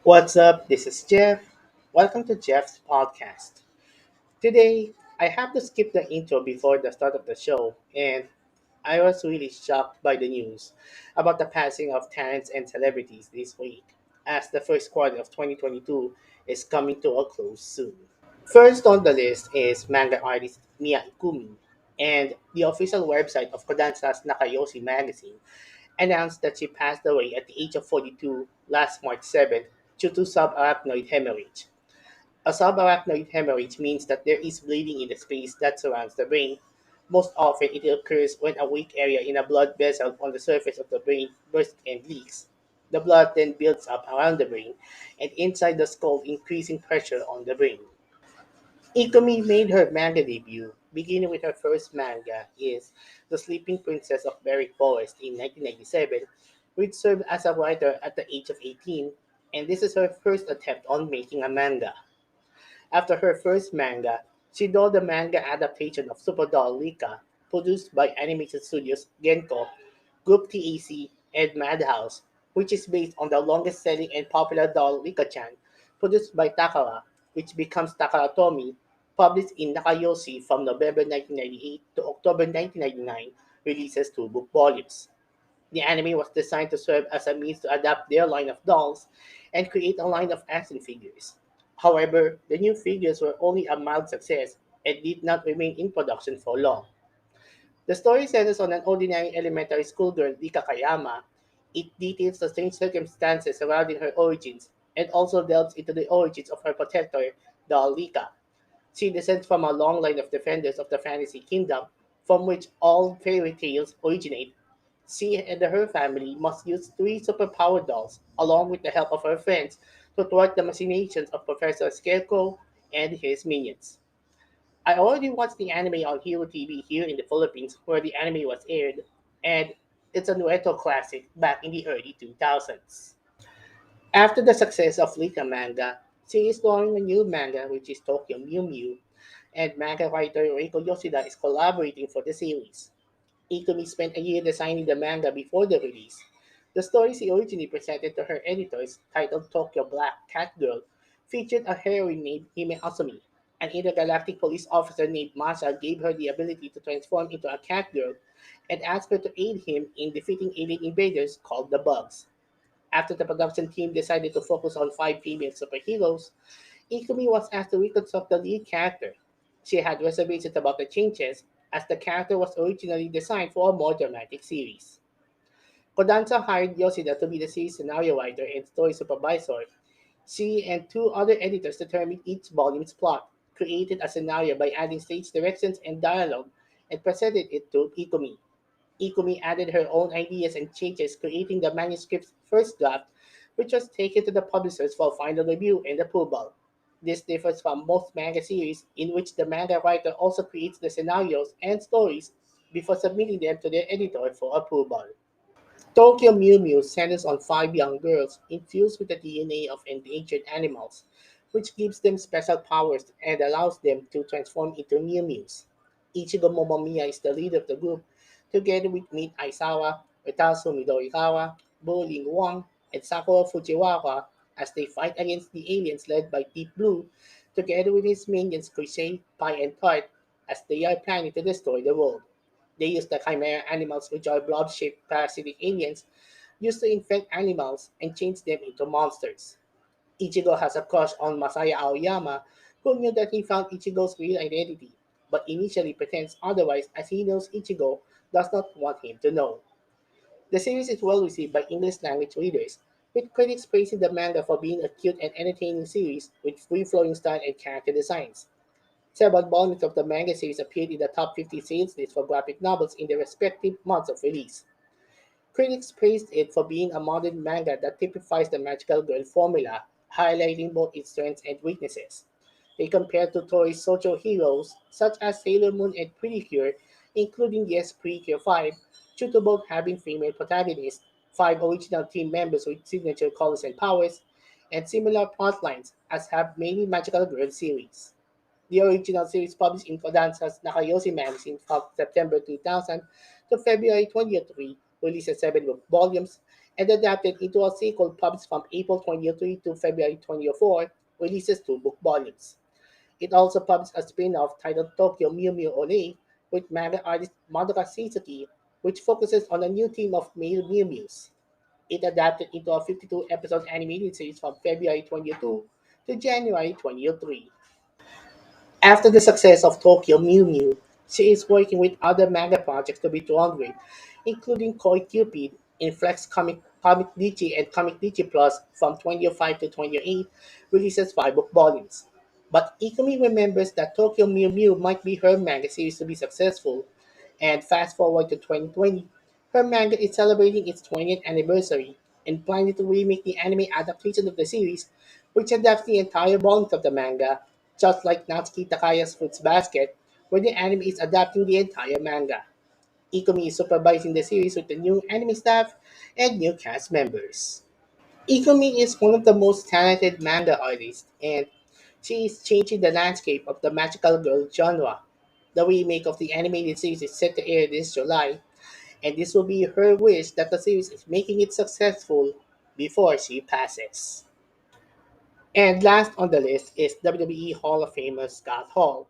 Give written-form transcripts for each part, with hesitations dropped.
What's up? This is Jeff. Welcome to Jeff's podcast. Today, I have to skip the intro before the start of the show, and I was really shocked by the news about the passing of talents and celebrities this week, as the first quarter of 2022 is coming to a close soon. First on the list is manga artist Mia Ikumi, and the official website of Kodansha's Nakayoshi magazine announced that she passed away at the age of 42 last March 7th due to subarachnoid hemorrhage. A subarachnoid hemorrhage means that there is bleeding in the space that surrounds the brain. Most often, it occurs when a weak area in a blood vessel on the surface of the brain bursts and leaks. The blood then builds up around the brain and inside the skull, increasing pressure on the brain. Ikumi made her manga debut, beginning with her first manga is The Sleeping Princess of Berwick Forest in 1997, which served as a writer at the age of 18, and this is her first attempt on making a manga. After her first manga, she did the manga adaptation of Super Doll Lika, produced by animation studios Genko, Group TAC, and Madhouse, which is based on the longest-selling and popular doll Lika-chan, produced by Takara, which becomes Takara Tomy, published in Nakayoshi from November 1998 to October 1999, releases two book volumes. The anime was designed to serve as a means to adapt their line of dolls and create a line of action figures. However, the new figures were only a mild success and did not remain in production for long. The story centers on an ordinary elementary school girl, Rika Kayama. It details the strange circumstances surrounding her origins and also delves into the origins of her protector, doll Rika. She descends from a long line of defenders of the fantasy kingdom from which all fairy tales originate. She and her family must use three superpowered dolls, along with the help of her friends, to thwart the machinations of Professor Scarecrow and his minions. I already watched the anime on Hero TV here in the Philippines, where the anime was aired, and it's a retro classic back in the early 2000s. After the success of Lika manga, she is drawing a new manga which is Tokyo Mew Mew, and manga writer Reiko Yoshida is collaborating for the series. Ikumi spent a year designing the manga before the release. The story she originally presented to her editors, titled Tokyo Black Cat Girl, featured a heroine named Hime Asumi. An intergalactic police officer named Masha gave her the ability to transform into a cat girl and asked her to aid him in defeating alien invaders called the Bugs. After the production team decided to focus on five female superheroes, Ikumi was asked to reconstruct the lead character. She had reservations about the changes, as the character was originally designed for a more dramatic series. Kodansha hired Yoshida to be the series scenario writer and story supervisor. She and two other editors determined each volume's plot, created a scenario by adding stage directions and dialogue, and presented it to Ikumi. Ikumi added her own ideas and changes, creating the manuscript's first draft, which was taken to the publishers for final review and approval. This differs from most manga series, in which the manga writer also creates the scenarios and stories before submitting them to their editor for approval. Tokyo Mew Mew centers on five young girls infused with the DNA of endangered animals, which gives them special powers and allows them to transform into Mew Mews. Ichigo Momomiya is the leader of the group, together with Mit Aisawa, Utasu Midorikawa, Bo Ling Wang, and Sakura Fujiwara as they fight against the aliens led by Deep Blue, together with his minions Crusade, Pie, and Tart, as they are planning to destroy the world. They use the chimera animals, which are blob-shaped parasitic aliens, used to infect animals and change them into monsters. Ichigo has a crush on Masaya Aoyama, who knew that he found Ichigo's real identity, but initially pretends otherwise as he knows Ichigo does not want him to know. The series is well received by English language readers, with critics praising the manga for being a cute and entertaining series with free-flowing style and character designs. Several volumes of the manga series appeared in the top 50 sales list for graphic novels in their respective months of release. Critics praised it for being a modern manga that typifies the magical girl formula, highlighting both its strengths and weaknesses. They compared to Toei's social heroes such as Sailor Moon and Pretty Cure, including Yes Pretty Cure 5, due to both having female protagonists, five original team members with signature colors and powers, and similar plotlines as have many magical girl series. The original series published in Kodansha's Nakayoshi magazine from September 2000 to February 2003 releases seven volumes and adapted into a sequel published from April 2003 to February 2004, releases two book volumes. It also published a spin-off titled Tokyo Mew Mew Ole with manga artist Madoka Seizuki, which focuses on a new team of male Mew Mews. It adapted into a 52-episode animated series from February 22 to January 2003. After the success of Tokyo Mew Mew, she is working with other manga projects to be drawn with, including Koi Cupid, Inflex Comic Dichi, and Comic Dichi Plus from 2005 to 2008 releases 5 book volumes. But Ikumi remembers that Tokyo Mew Mew might be her manga series to be successful, and fast forward to 2020, her manga is celebrating its 20th anniversary and planning to remake the anime adaptation of the series, which adapts the entire volumes of the manga, just like Natsuki Takaya's Fruits Basket, where the anime is adapting the entire manga. Ikumi is supervising the series with the new anime staff and new cast members. Ikumi is one of the most talented manga artists, and she is changing the landscape of the magical girl genre. The remake of the animated series is set to air this July, and this will be her wish that the series is making it successful before she passes. And last on the list is WWE Hall of Famer Scott Hall.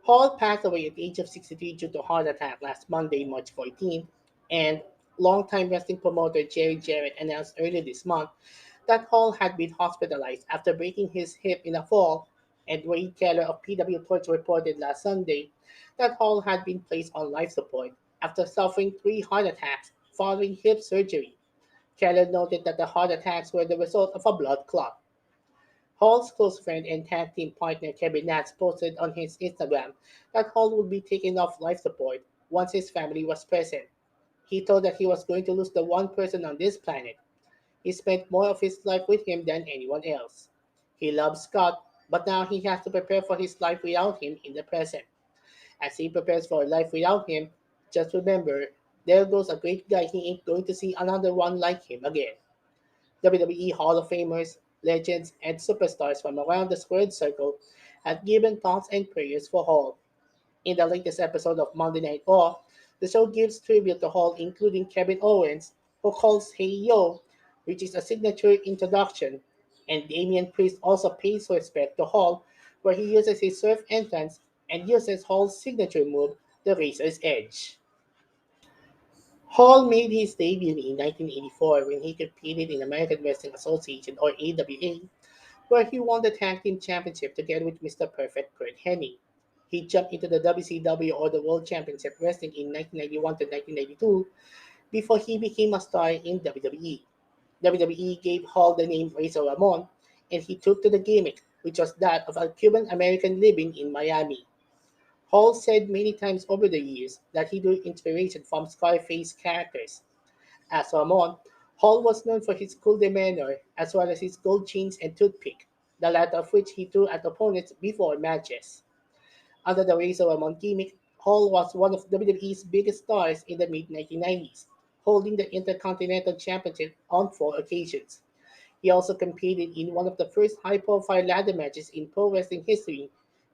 Hall passed away at the age of 63 due to a heart attack last Monday, March 14th, and longtime wrestling promoter Jerry Jarrett announced earlier this month that Hall had been hospitalized after breaking his hip in a fall, and Wade Keller of PW Torch reported last Sunday that Hall had been placed on life support after suffering 3 heart attacks following hip surgery. Keller noted that the heart attacks were the result of a blood clot. Hall's close friend and tag team partner Kevin Nash posted on his Instagram that Hall would be taken off life support once his family was present. He thought that he was going to lose the one person on this planet. He spent more of his life with him than anyone else. He loves Scott, but now he has to prepare for his life without him in the present. As he prepares for a life without him, just remember, there goes a great guy he ain't going to see another one like him again. WWE Hall of Famers, legends, and superstars from around the squared circle have given thoughts and prayers for Hall. In the latest episode of Monday Night Raw, the show gives tribute to Hall, including Kevin Owens, who calls Hey Yo, which is a signature introduction, and Damian Priest also pays respect to Hall, where he uses his surf entrance and uses Hall's signature move, the Razor's Edge. Hall made his debut in 1984 when he competed in American Wrestling Association or AWA, where he won the Tag Team Championship together with Mr. Perfect Kurt Hennig. He jumped into the WCW or the World Championship Wrestling in 1991 to 1992 before he became a star in WWE. WWE gave Hall the name Razor Ramon, and he took to the gimmick, which was that of a Cuban American living in Miami. Hall said many times over the years that he drew inspiration from Scarface characters. As Ramon, Hall was known for his cool demeanor as well as his gold chains and toothpick, the latter of which he threw at opponents before matches. Under the Razor Ramon gimmick, Hall was one of WWE's biggest stars in the mid 1990s, holding the Intercontinental Championship on 4 occasions. He also competed in one of the first high profile ladder matches in pro wrestling history,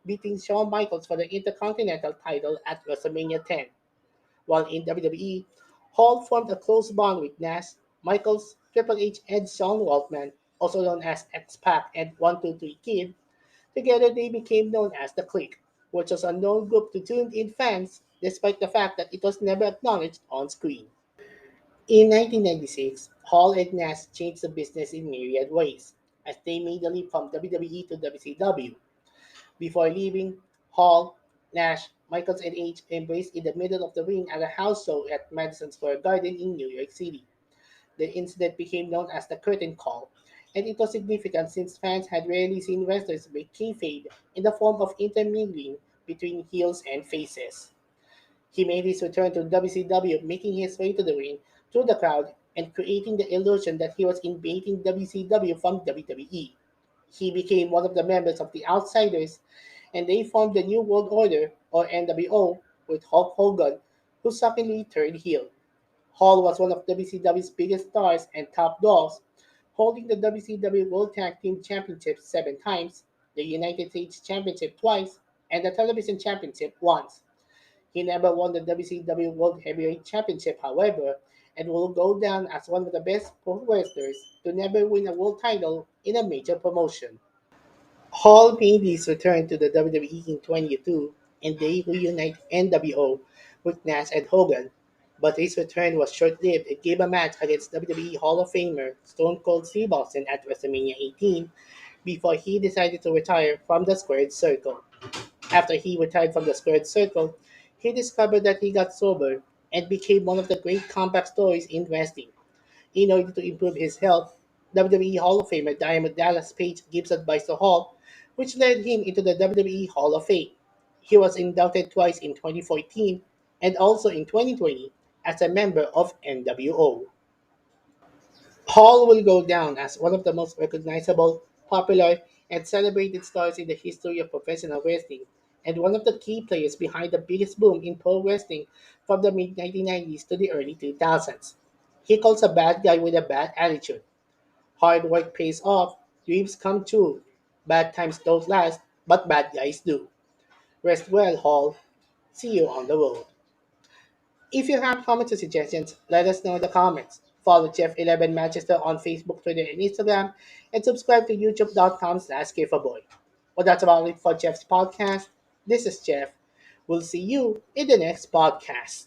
beating Shawn Michaels for the Intercontinental title at WrestleMania 10. While in WWE, Hall formed a close bond with Nash, Michaels, Triple H, and Sean Waltman, also known as X-Pac and 123 Kid. Together they became known as the Clique, which was a known group to tuned-in fans despite the fact that it was never acknowledged on screen. In 1996, Hall and Nash changed the business in myriad ways, as they made the leap from WWE to WCW. Before leaving, Hall, Nash, Michaels, and H embraced in the middle of the ring at a house show at Madison Square Garden in New York City. The incident became known as the Curtain Call, and it was significant since fans had rarely seen wrestlers break kayfabe in the form of intermingling between heels and faces. He made his return to WCW, making his way to the ring through the crowd and creating the illusion that he was invading WCW from WWE. He became one of the members of the Outsiders, and they formed the New World Order, or NWO, with Hulk Hogan, who suddenly turned heel. Hall was one of WCW's biggest stars and top dogs, holding the WCW World Tag Team Championship 7 times, the United States Championship twice, and the Television Championship once. He never won the WCW World Heavyweight Championship, however, and will go down as one of the best pro wrestlers to never win a world title in a major promotion. Hall made his return to the WWE in 2022 and they reunite NWO with Nash and Hogan, but his return was short-lived and gave a match against WWE Hall of Famer Stone Cold Steve Austin at WrestleMania 18 before he decided to retire from the Squared Circle. After he retired from the Squared Circle, he discovered that he got sober and became one of the great comeback stories in wrestling. In order to improve his health, WWE Hall of Famer Diamond Dallas Page gives advice to Hall, which led him into the WWE Hall of Fame. He was inducted twice in 2014 and also in 2020 as a member of NWO. Hall will go down as one of the most recognizable, popular, and celebrated stars in the history of professional wrestling, and one of the key players behind the biggest boom in pro wrestling from the mid 1990s to the early 2000s. He calls a bad guy with a bad attitude. Hard work pays off, dreams come true. Bad times don't last, but bad guys do. Rest well, Hall. See you on the road. If you have comments or suggestions, let us know in the comments. Follow Jeff11 Manchester on Facebook, Twitter, and Instagram, and subscribe to youtube.com/giveaboy. Well, that's about it for Jeff's podcast. This is Jeff. We'll see you in the next podcast.